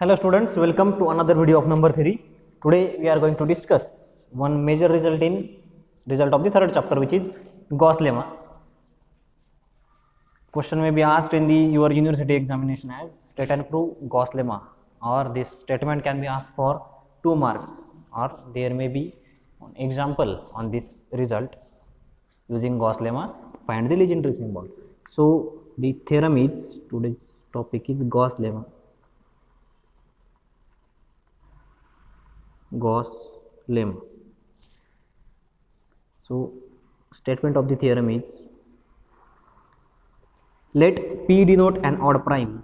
Hello students, welcome to another video of number 3. Today we are going to discuss one major result of the third chapter, which is Gauss lemma. Question may be asked in the your university examination as state and prove Gauss lemma, or this statement can be asked for 2 marks, or there may be an example on this result using Gauss lemma. Find the legendary symbol. So the theorem is, today's topic is Gauss lemma. Gauss lemma. So statement of the theorem is, let P denote an odd prime.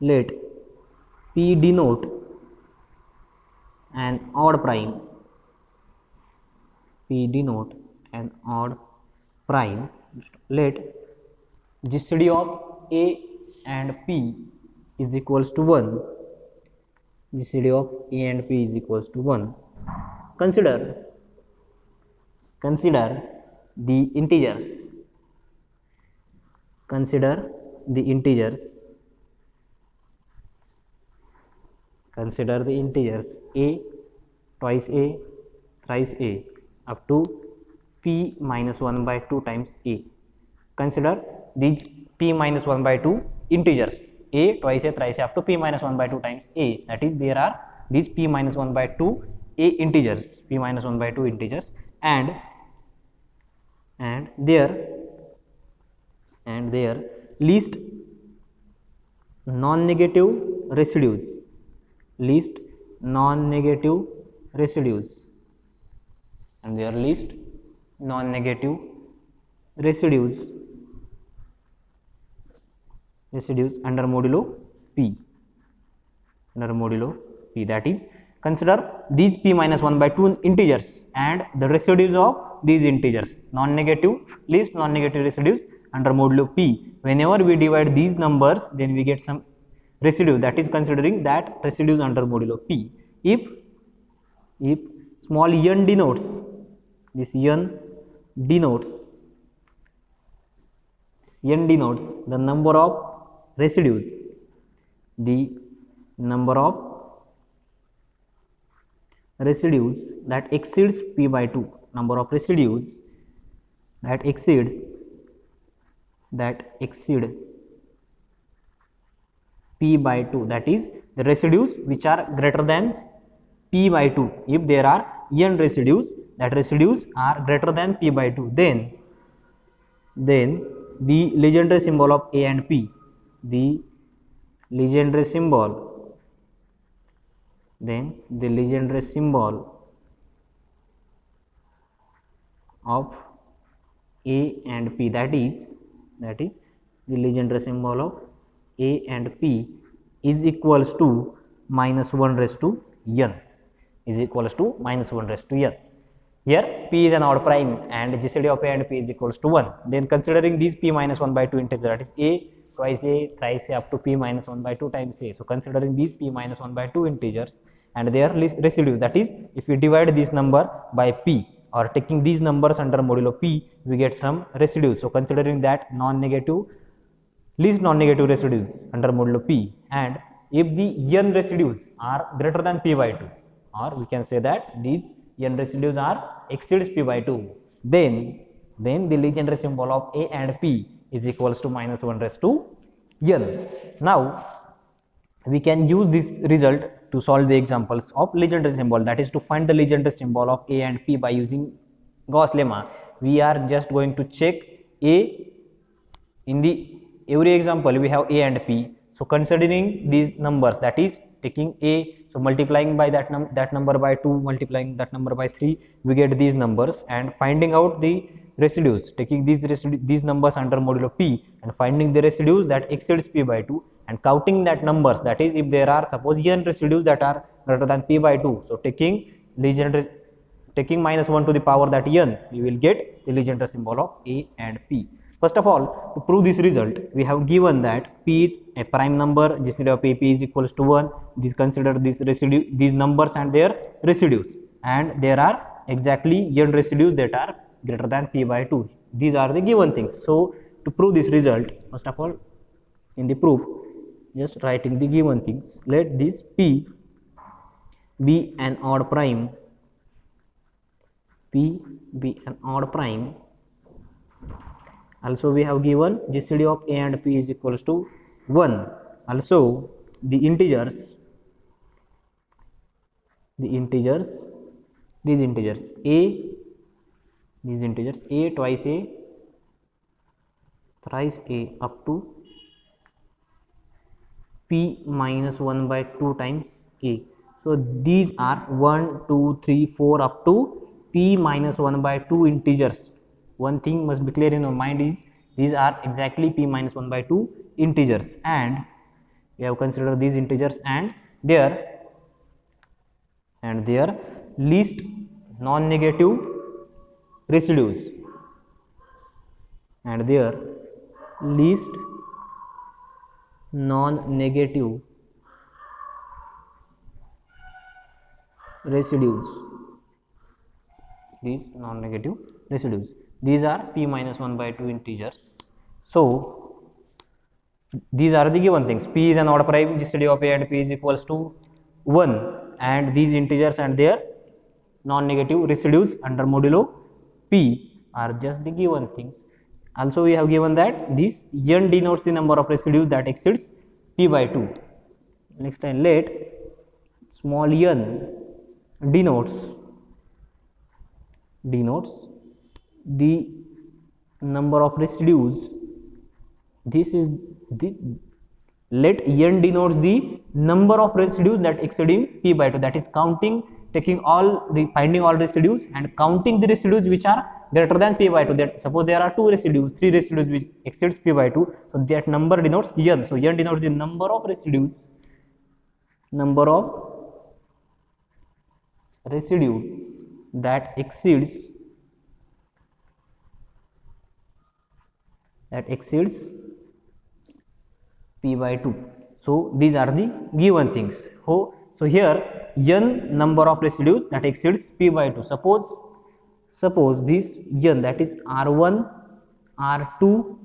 Let P denote an odd prime. P denote an odd prime. Let GCD of A and P is equals to 1. GCD of A and P is equals to 1. Consider the integers. Consider the integers. Consider the integers A, twice A, thrice A, up to P minus 1 by 2 times A. Consider these P minus 1 by 2 integers. A, twice A, thrice A, up to P minus 1 by 2 times A. That is, there are these P minus 1 by 2 A integers, P minus 1 by 2 integers, and their least non-negative residues. Least non-negative residues, and their least non-negative residues under modulo P. Under modulo P, that is, consider these P minus 1 by 2 integers and the residues of these integers, non-negative, least non-negative residues under modulo P. Whenever we divide these numbers, then we get some residue, that is considering that residues under modulo P. If small n denotes, this n denotes the number of residues, the number of residues that exceeds P by 2, number of residues that exceed P by 2, that is, the residues which are greater than P by 2. If there are n residues, that residues are greater than P by 2, then the Legendre symbol of A and P, the Legendre symbol, then the Legendre symbol of A and P, that is the Legendre symbol of A and P is equals to minus 1 raised to n, is equals to minus 1 raised to n. Here P is an odd prime and GCD of A and P is equals to 1. Then considering these P minus 1 by 2 integers, that is A, twice A, thrice A, up to P minus 1 by 2 times A. So considering these P minus 1 by 2 integers and their residues, that is, if we divide this number by P, or taking these numbers under modulo P, we get some residues. So considering that least non-negative residues under modulo P, and if the n residues are greater than P by 2, or we can say that these n residues are exceeds P by 2, then the Legendre symbol of A and P is equals to minus 1 raised to n. Now we can use this result to solve the examples of Legendre symbol, that is, to find the Legendre symbol of A and P by using Gauss lemma. We are just going to check A. In the every example we have A and P. So considering these numbers, that is, taking A, so multiplying by that number by 2, multiplying that number by 3, we get these numbers, and finding out the residues, taking these numbers under modulo P and finding the residues that exceeds P by 2 and counting that numbers, that is, if there are suppose n residues that are greater than P by 2, so taking minus 1 to the power that n, we will get the Legendre symbol of A and P. First of all, to prove this result, we have given that P is a prime number, GCD of P is equals to 1. Consider these numbers and their residues, and there are exactly n residues that are greater than P by 2. These are the given things. So to prove this result, first of all, in the proof, just writing the given things. Let this p be an odd prime, p be an odd prime. Also we have given GCD of a and p is equals to 1. Also the integers these integers a, these integers a twice a thrice a up to p minus 1 by 2 times a. So these are 1 2 3 4 up to p minus 1 by 2 integers. One thing must be clear in your mind is these are exactly p minus 1 by 2 integers, and we have considered these integers and their least non-negative residues and their least non-negative residues. These non-negative residues, these are p minus 1 by 2 integers. So these are the given things. P is an odd prime, GCD of a and p is equals to 1, and these integers and their non-negative residues under modulo p are just the given things. Also we have given that this n denotes the number of residues that exceeds p by 2. Next time, let small n denotes the number of residues. This is the let n denotes the number of residues that exceeding p by 2, that is counting, taking all the finding all residues and counting the residues which are greater than p by 2. That suppose there are 2 residues, 3 residues which exceeds p by 2, so that number denotes n. So n denotes the number of residues that exceeds p by 2. So these are the given things. So here n number of residues that exceeds p by 2. Suppose this n, that is r1 r2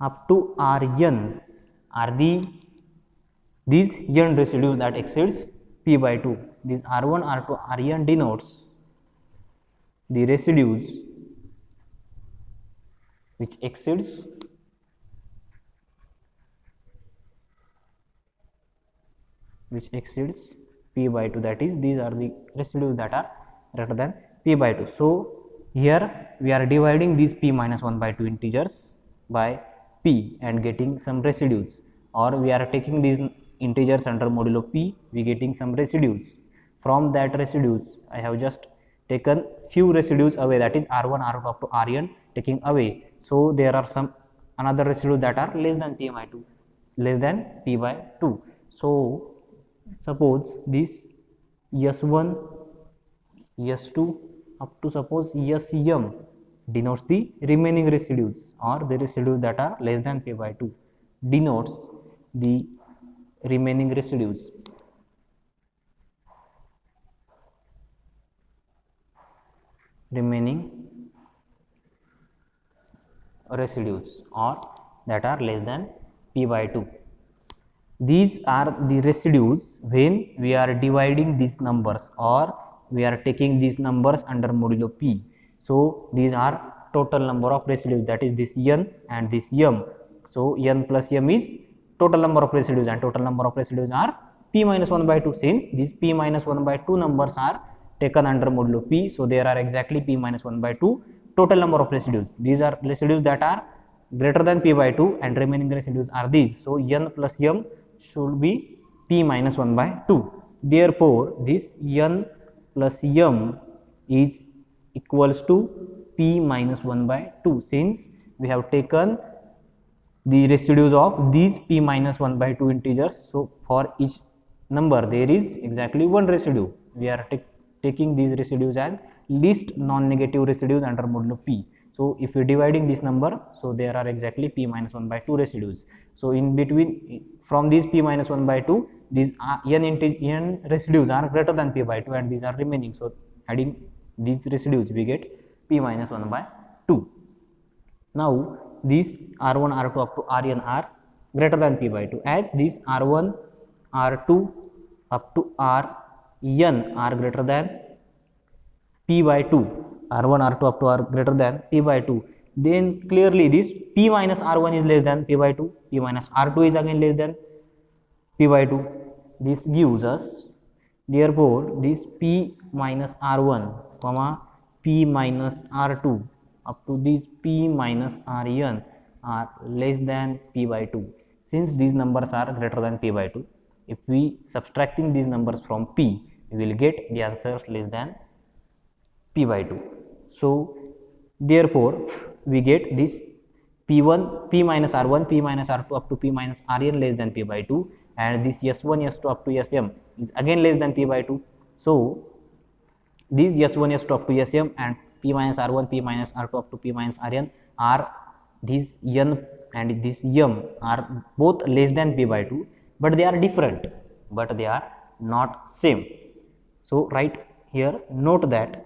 up to rn are these n residues that exceeds p by 2. These r1 r2 rn denotes the residues which exceeds p by 2, that is these are the residues that are greater than p by 2. So here we are dividing these p minus 1 by 2 integers by p and getting some residues, or we are taking these integers under modulo p, we getting some residues. From that residues I have just taken few residues away, that is r1 r2 up to rn taking away. So there are some another residues that are less than p by 2. So suppose this s1 s2 up to suppose sm denotes the remaining residues, or the residues that are less than p by 2 denotes the remaining residues. Or that are less than p by 2. These are the residues when we are dividing these numbers, or we are taking these numbers under modulo p. So these are total number of residues, that is this n and this m. So n plus m is total number of residues, and total number of residues are p minus 1 by 2. Since these p minus 1 by 2 numbers are taken under modulo p, so there are exactly p minus 1 by 2 total number of residues. These are residues that are greater than p by 2, and remaining residues are these. So n plus m should be p minus 1 by 2. Therefore this n plus m is equals to p minus 1 by 2, since we have taken the residues of these p minus 1 by 2 integers. So for each number there is exactly one residue. We are taking these residues as least non-negative residues under modulo p. So if we are dividing this number, so there are exactly p minus 1 by 2 residues. So in between, from these p minus 1 by 2, these n residues are greater than p by 2, and these are remaining. So adding these residues we get p minus 1 by 2. Now these r1 r2 up to rn are greater than p by 2, as these r1, r2 up to rn are greater than p by 2, r1, r2 up to r greater than p by 2, then clearly this p minus r1 is less than p by 2, p minus r2 is again less than p by 2. This gives us, therefore this p minus r1 comma p minus r2 up to this p minus rn are less than p by 2. Since these numbers are greater than p by 2, if we subtracting these numbers from p, we will get the answers less than p by 2. So therefore we get this p1, p minus r1, p minus r2 up to p minus rn less than p by 2, and this s1, s2 up to sm is again less than p by 2. So these s1, s2 up to sm and p minus r1, p minus r2 up to p minus rn are, these n and this m are both less than p by 2, but they are different, but they are not same. So write here, note that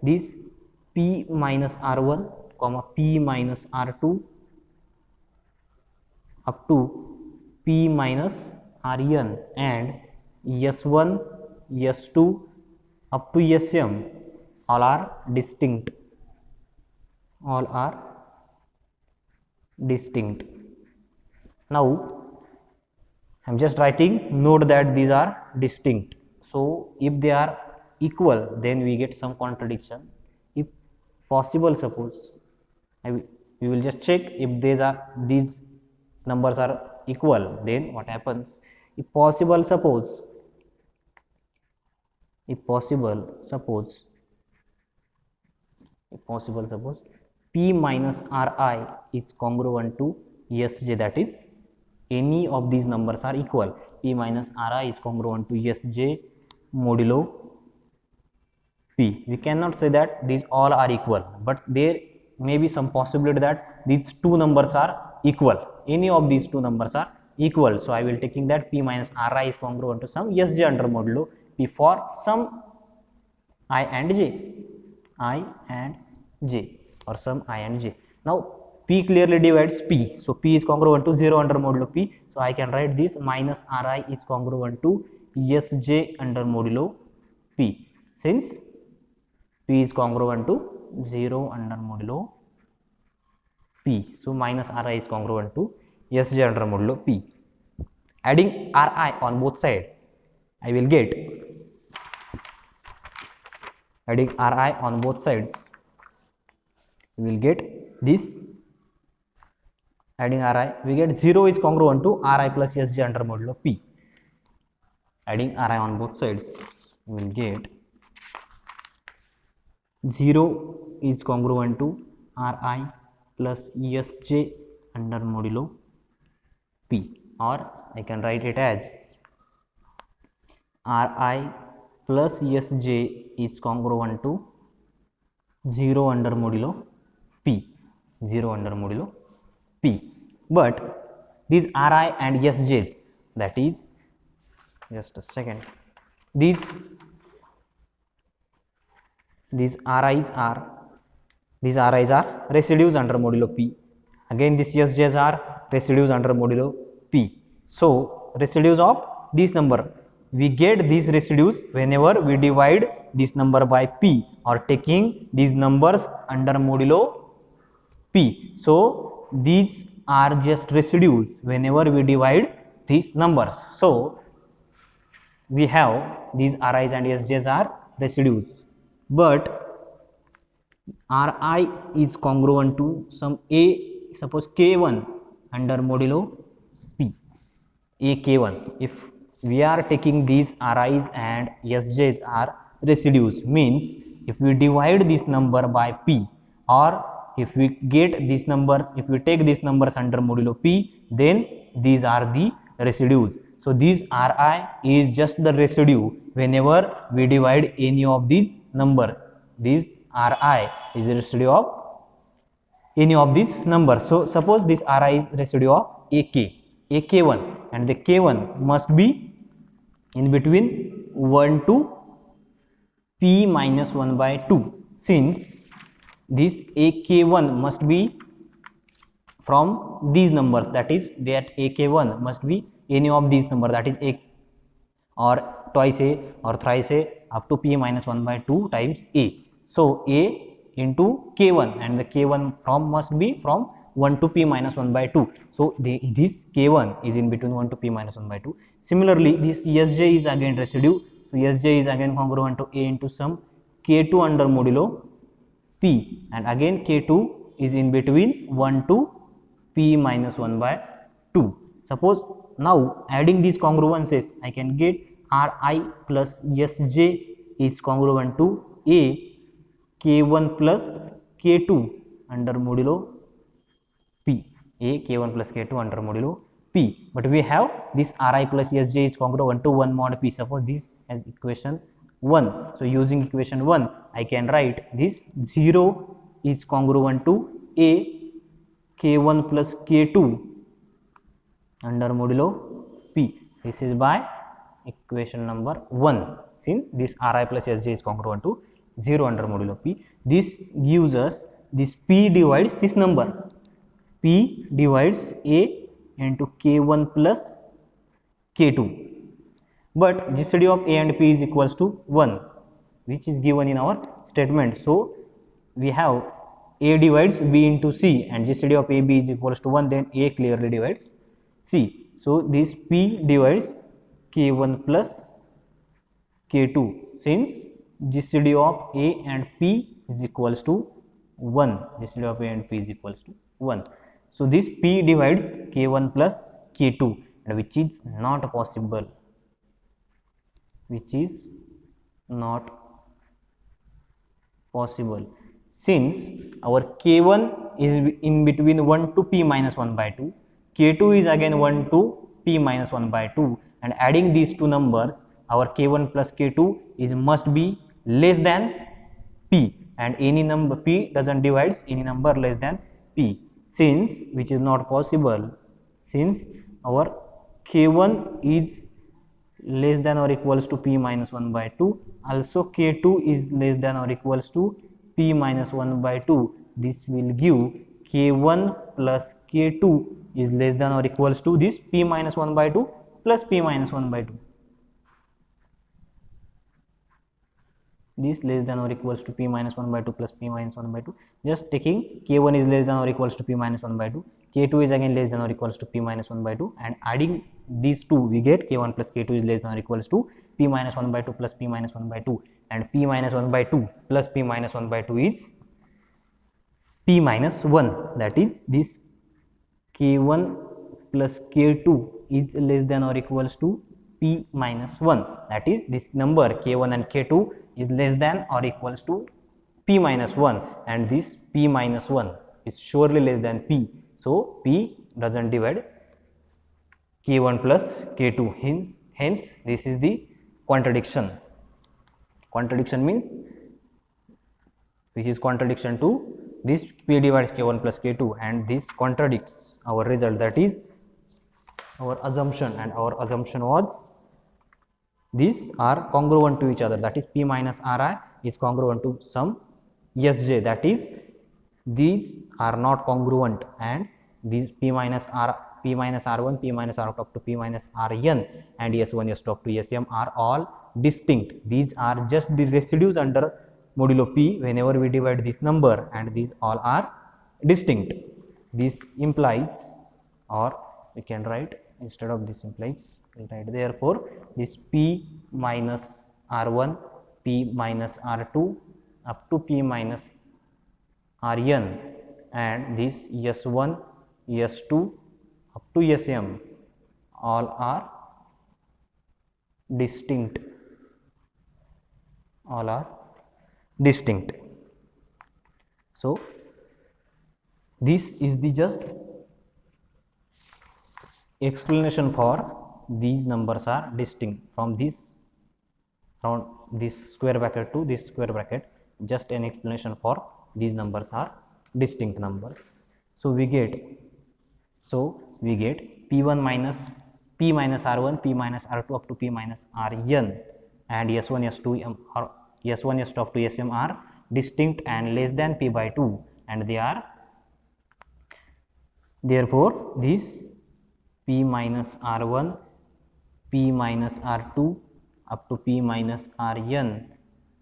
this p minus r1 comma p minus r2 up to p minus rn and s1, s2 up to sm all are distinct, Now I am just writing, note that these are distinct. So if they are equal, then we get some contradiction. If possible, suppose we will just check if these numbers are equal, then what happens. If possible, suppose p minus ri is congruent to sj, that is any of these numbers are equal, p minus ri is congruent to sj modulo p. We cannot say that these all are equal, but there may be some possibility that these two numbers are equal, any of these two numbers are equal. So I will taking that p minus ri is congruent to some sj under modulo p for some I and j, or some I and j. Now p clearly divides p, so p is congruent to 0 under modulo p, so I can write this minus ri is congruent to sj under modulo p, since p is congruent to 0 under modulo p, so minus ri is congruent to sj under modulo p. Adding ri on both sides, I will get, adding ri on both sides, we will get this, adding ri, we get 0 is congruent to ri plus sj under modulo p. Adding ri on both sides, we will get 0 is congruent to ri plus sj under modulo p, or I can write it as ri plus sj is congruent to 0 under modulo p, 0 under modulo p. But these ri and sj's, that is, just a second, these ri's are residues under modulo p. Again these sj's are residues under modulo p. So residues of this number, we get these residues whenever we divide this number by p, or taking these numbers under modulo p. So these are just residues whenever we divide these numbers. So we have these ri's and sj's are residues, but ri is congruent to some a, suppose k1 under modulo p, a k1. If we are taking these ri's and sj's are residues, means if we divide this number by p, or if we get these numbers, if we take these numbers under modulo p, then these are the residues. So these ri is just the residue whenever we divide any of these number. This ri is the residue of any of these numbers. So suppose this ri is residue of ak1, and the k1 must be in between 1 to p minus 1 by 2, since this ak1 must be from these numbers, that is that ak1 must be any of these number, that is a or twice a or thrice a up to p minus 1 by 2 times a. So a into k1, and the k1 from must be from 1 to p minus 1 by 2. So this k1 is in between 1 to p minus 1 by 2. Similarly, this sj is again residue. So sj is again congruent to a into some k2 under modulo p, and again k2 is in between 1 to p minus 1 by 2. Suppose now adding these congruences, I can get ri plus sj is congruent to a k1 plus k2 under modulo p, a k1 plus k2 under modulo p. But we have this ri plus sj is congruent to 1 mod p. Suppose this as equation 1. So using equation 1, I can write this 0 is congruent to a k1 plus k2 under modulo p. This is by equation number 1, since this ri plus sj is congruent to 0 under modulo p. This gives us this p divides this number, p divides a into k1 plus k2, but GCD of a and p is equals to 1, which is given in our statement. So we have a divides b into c, and GCD of ab is equals to 1, then a clearly divides c. So this p divides k1 plus k2, since GCD of a and p is equals to 1, GCD of a and p is equals to 1. So this p divides k1 plus k2, and which is not possible, since our k1 is in between 1 to p minus 1 by 2, k2 is again 1 to p minus 1 by 2, and adding these two numbers, our k1 plus k2 is must be less than p, and any number p doesn't divides any number less than p, since which is not possible, since our k1 is less than or equals to p minus 1 by 2, also k2 is less than or equals to p minus 1 by 2. This will give k1 plus k2 is less than or equals to this p minus 1 by 2 plus p minus 1 by 2. This less than or equals to p minus 1 by 2 plus p minus 1 by 2, just taking k1 is less than or equals to p minus 1 by 2, k2 is again less than or equals to p minus 1 by 2, and adding these two we get k1 plus k2 is less than or equals to p minus 1 by 2 plus p minus 1 by 2, and p minus 1 by 2 plus p minus 1 by 2 is p minus 1, that is this k1 plus k2 is less than or equals to p minus 1, that is this number k1 and k2 is less than or equals to p minus 1, and this p minus 1 is surely less than p. So p doesn't divide k1 plus k2, hence this is the contradiction. Contradiction means which is contradiction to this p divides k1 plus k2, and this contradicts our result, that is our assumption, and our assumption was these are congruent to each other, that is p minus ri is congruent to some sj, that is these are not congruent, and these p minus r1, p minus r2 up to p minus rn, and s1 s2 up to sm are all distinct. These are just the residues under modulo p whenever we divide this number, and these all are distinct. This implies, or we can write instead of this implies, we'll write therefore this p minus r1, p minus r2 up to p minus rn, and this s1 s2 up to sm all are distinct, all are distinct. So this is the just explanation for these numbers are distinct from this square bracket to this square bracket, just an explanation for these numbers are distinct numbers. So we get p1 minus p minus r1, p minus r2 up to p minus rn, and s1 s2 or s1 s2 up to sm are distinct and less than p by 2, and they are Therefore this p minus r1, p minus r2 up to p minus rn,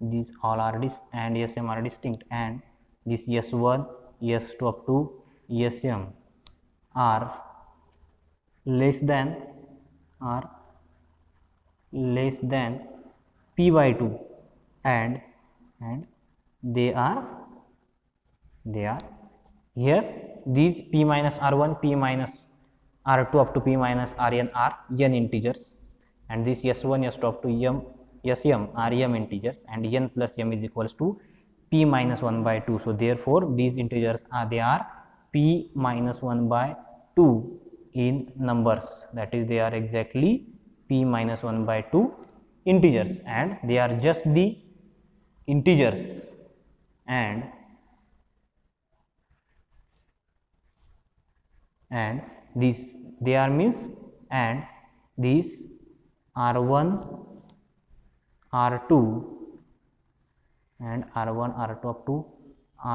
these all are and sm are distinct, and this s1 s2 up to sm are less than are less than p by 2, and they are here these p minus r1, p minus r2 up to p minus rn are n integers, and this s1 s2 up to sm are m integers, and n plus m is equals to p minus 1 by 2. So therefore these integers they are p minus 1 by 2 in numbers, that is they are exactly p minus 1 by 2 integers, and they are just the integers, and these they are means, and these r1 r2 and r1 r2 up to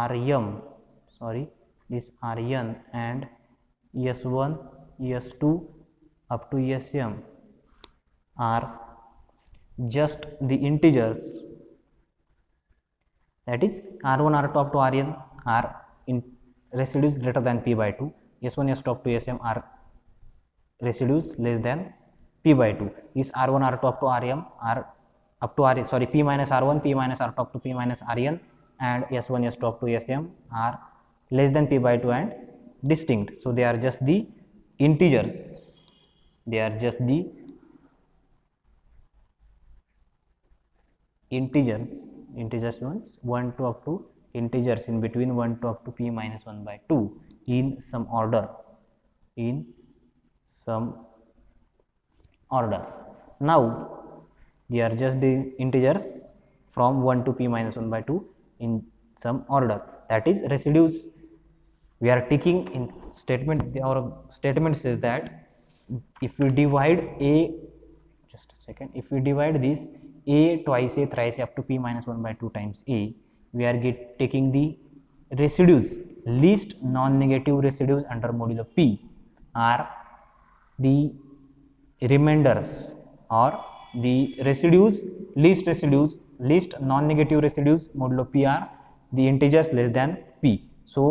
rm, sorry, this rn and s1 s2 up to sm are just the integers, that is r1 r2 up to rn are in residues greater than p by 2, s1 s2 up to sm are residues less than p by 2. Is r1 r2 up to rm are up to r, sorry, p minus r1 p minus r2 up to p minus rn, and s1 s2 up to sm are less than p by 2 and distinct. So they are just the integers, they are just the integers ones 1 to up to integers in between 1 to up to p minus 1 by 2 in some order, in some order. Now they are just the integers from 1 to p minus 1 by 2 in some order, that is residues. We are taking in statement, our statement says that if we divide a, just a second, if we divide this a twice a thrice a up to p minus 1 by 2 times a, we are taking the residues, least non-negative residues under modulo p are the remainders, or the residues, least non-negative residues modulo p are the integers less than p. So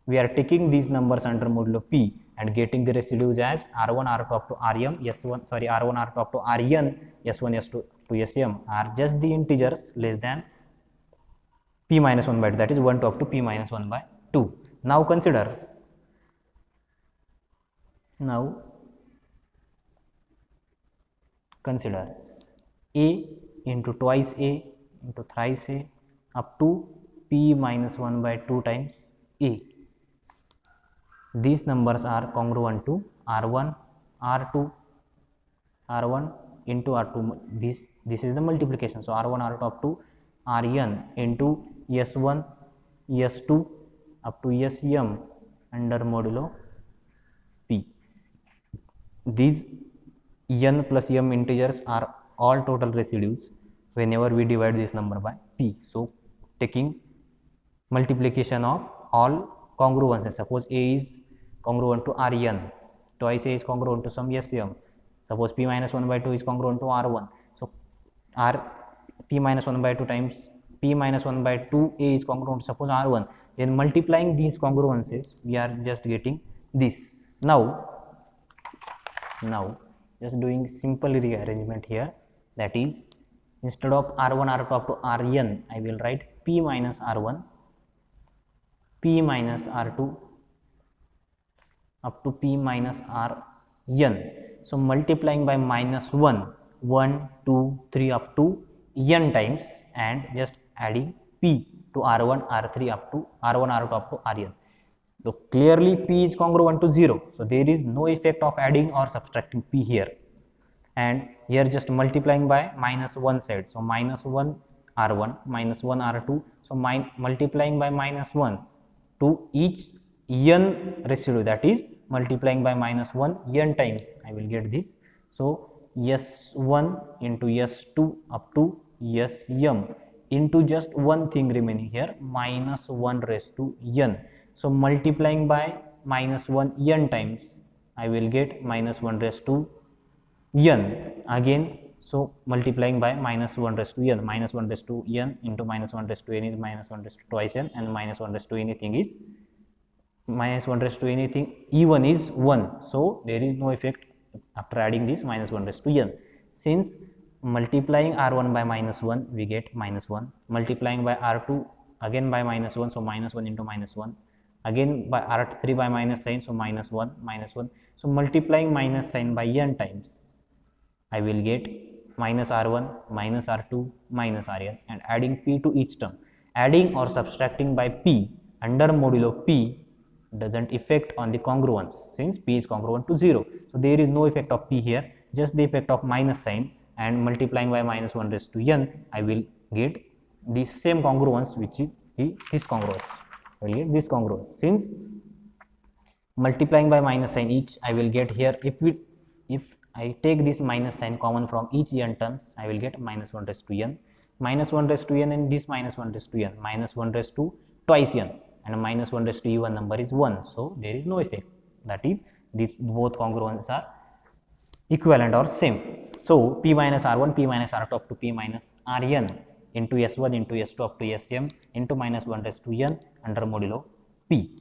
we are taking these numbers under modulo p and getting the residues as r1 r2 up to rm s1, sorry, r1 r2 up to rn s1 s2 to sm are just the integers less than p minus 1 by 2, that is 1 to up to p minus 1 by 2. Now consider, a into twice a into thrice a up to p minus 1 by 2 times a. These numbers are congruent to r1 r2 r1 into r2, this is the multiplication, so r1 r2 up to rn into s1 s2 up to sm under modulo p. These n plus m integers are all total residues whenever we divide this number by p. So taking multiplication of all congruences, suppose a is congruent to rn, twice a is congruent to some sm, suppose p minus 1 by 2 is congruent to r1, so r p minus 1 by 2 times p minus 1 by 2 a is congruent to suppose r1, then multiplying these congruences we are just getting this. Now just doing simple rearrangement here, that is instead of r1 r2 up to rn I will write p minus r1 p minus r2 up to p minus rn. So multiplying by minus 1 1 2 3 up to n times, and just adding p to r1 r3 up to r1 r2 up to rn. So clearly p is congruent to 0, so there is no effect of adding or subtracting p here, and here just multiplying by minus 1 side, so minus 1 r1 minus 1 r2, so multiplying by minus 1 to each n residue, that is multiplying by minus 1 n times I will get this. So s1 into s2 up to sm into just one thing remaining here, minus 1 raised to n. So multiplying by minus 1 n times, I will get minus 1 raised to n again. So multiplying by minus 1 raised to n, minus 1 raised to n into minus 1 raised to n is minus 1 raised to twice n, and minus 1 raised to anything is minus 1 raised to anything even is 1. So there is no effect after adding this minus 1 raised to n. Since multiplying r1 by minus 1, we get minus 1, multiplying by r2 again by minus 1, so minus 1 into minus 1, again by r3 by minus sign, so minus 1 minus 1. So multiplying minus sign by n times, I will get minus r1 minus r2 minus rn, and adding p to each term. Adding or subtracting by p under modulo p doesn't affect on the congruence, since p is congruent to 0. So there is no effect of p here, just the effect of minus sign, and multiplying by minus 1 raised to n, I will get the same congruence, which is this congruence. I will get this congruence. Since multiplying by minus sign each, I will get here, if I take this minus sign common from each n terms, I will get minus 1 raised to n, minus 1 raised to n, and this minus 1 raised to n, minus 1 raised to twice n, and minus 1 raised to even number is 1. So there is no effect, that is these both congruences are equivalent or same. So p minus r1, p minus r2 up to p minus rn into s1 into s2 up to sm into minus 1 raised to n under modulo p.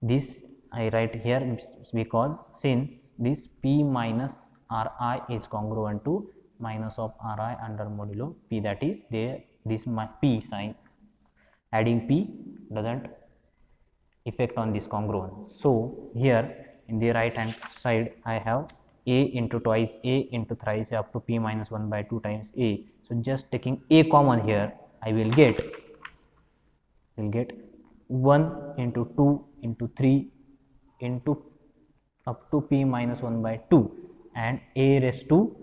This I write here because since this p minus ri is congruent to minus of ri under modulo p, that is there this p sign, adding p doesn't effect on this congruence. So here in the right hand side I have a into twice a into thrice a up to p minus 1 by 2 times a. So just taking a common here, I will get 1 into 2 into 3 into up to p minus 1 by 2 and a raised to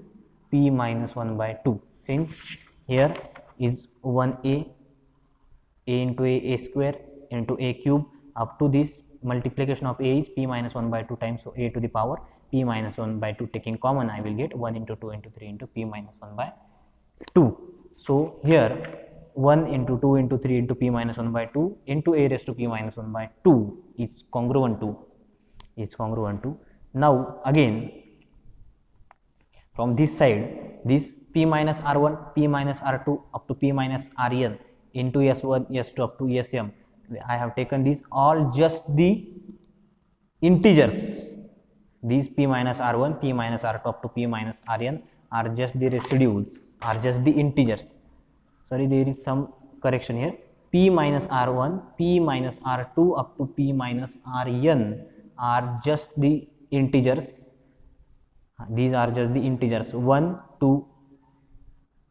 p minus 1 by 2. Since here is 1a, a into a square into a cube up to this multiplication of a is p minus 1 by 2 times, so a to the power p minus 1 by 2 taking common, I will get 1 into 2 into 3 into p minus 1 by 2. So here 1 into 2 into 3 into p minus 1 by 2 into a raised to p minus 1 by 2 is congruent to now again from this side, this p minus r1, p minus r2 up to p minus rn into s1, s2 up to sm, I have taken these all just the integers. These p minus r1, p minus r2 up to p minus rn are just the residues, are just the integers. Sorry, there is some correction here. P minus r1, p minus r2 up to p minus rn are just the integers. These are just the integers 1 2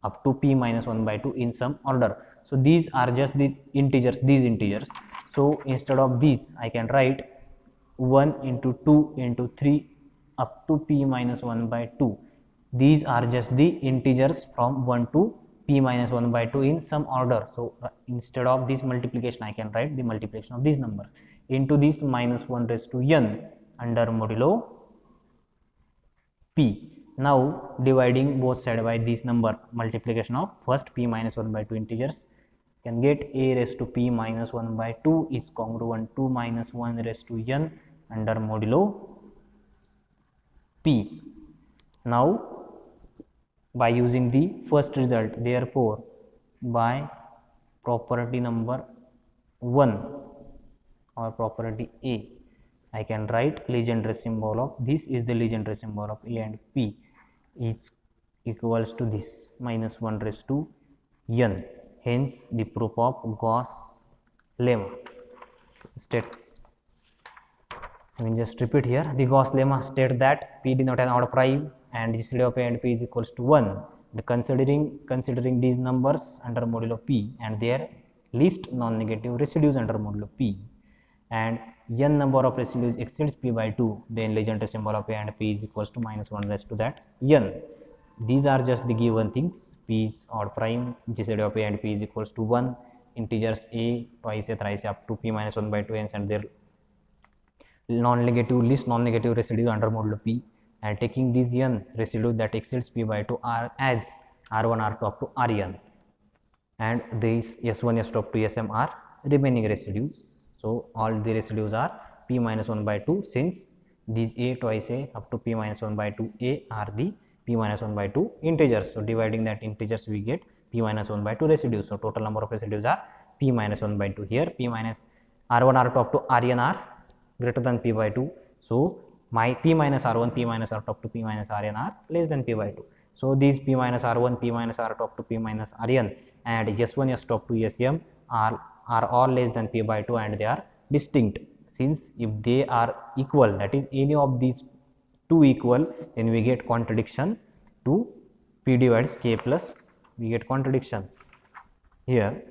up to p minus 1 by 2 in some order. So these are just the integers, these integers. So instead of this, I can write 1 into 2 into 3 up to p minus 1 by 2. These are just the integers from 1 to p minus 1 by 2 in some order. So instead of this multiplication, I can write the multiplication of this number into this minus 1 raised to n under modulo p. Now dividing both sides by this number, multiplication of first p minus 1 by 2 integers, can get a raised to p minus 1 by 2 is congruent to minus 1 raised to n under modulo p. Now by using the first result, therefore by property number 1 or property A, I can write Legendre symbol of this is the Legendre symbol of A and P is equals to this minus 1 raised to n. Hence the proof of Gauss lemma state. I mean just repeat here, the Gauss lemma states that P denotes an odd prime and GCD of A and P is equals to 1. Considering these numbers under modulo P and their least non-negative residues under modulo P, and n number of residues exceeds p by 2, then Legendre symbol of A and P is equals to minus 1 raised to that n. These are just the given things. P is odd prime, GCD of A and P is equals to 1, integers a, twice a, thrice a up to p minus 1 by 2 n and their non-negative least non-negative residue under modulo P, and taking these n residues that exceeds p by 2 are as r1 r2 up to rn, and these s1 s2 up to sm are remaining residues. So all the residues are p minus 1 by 2, since these a twice a up to p minus 1 by 2 a are the p minus 1 by 2 integers. So dividing that integers we get p minus 1 by 2 residues. So total number of residues are p minus 1 by 2. Here p minus r1 r2 up to rn are greater than p by 2. So my p minus r1 p minus r2 up to p minus rn are less than p by 2. So these p minus r1 p minus r2 up to p minus rn and s1 s2 up to sm are all less than p by 2 and they are distinct. Since if they are equal, that is any of these two equal, then we get contradiction to p divides k plus, we get contradiction here,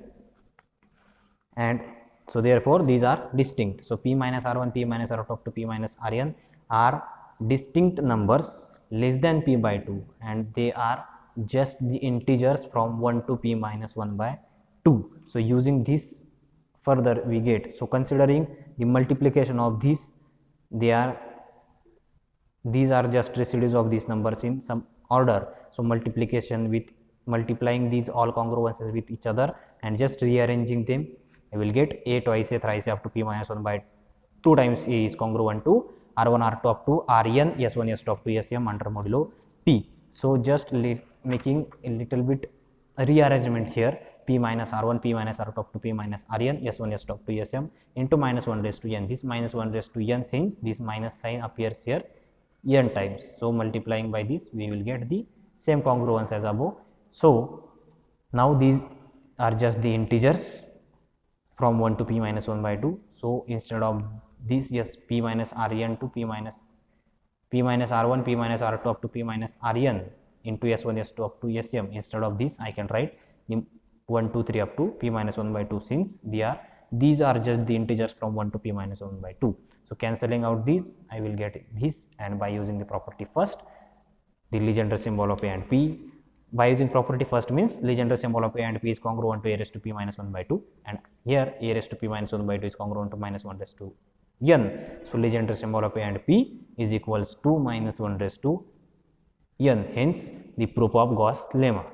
and so therefore these are distinct. So p minus r1 p minus r2 up to p minus rn are distinct numbers less than p by 2 and they are just the integers from 1 to p minus 1 by 2. So using this further we get, so considering the multiplication of these, these are just residues of these numbers in some order. So multiplication with multiplying these all congruences with each other and just rearranging them, I will get a twice a thrice a up to p minus 1 by 2 times a is congruent to r1 r2 up to rn s1 s2 up to sm under modulo p. So just making a little bit rearrangement here, p minus r1 p minus r2 up to p minus rn s1 s2 up to sm into minus 1 raised to n. This minus 1 raised to n, since this minus sign appears here n times, so multiplying by this we will get the same congruence as above. So now these are just the integers from 1 to p minus 1 by 2. So instead of this, yes, p minus rn to p minus r1 p minus r2 up to p minus rn into s1 s2 up to sm, instead of this I can write 1 2 3 up to p minus 1 by 2, since these are just the integers from 1 to p minus 1 by 2. So cancelling out these, I will get this, and by using the property first, the Legendre symbol of a and p, by using property first means Legendre symbol of a and p is congruent to a raised to p minus 1 by 2, and here a raised to p minus 1 by 2 is congruent to minus 1 raised to n. So Legendre symbol of a and p is equals to minus 1 raised to n, hence the proof of Gauss lemma.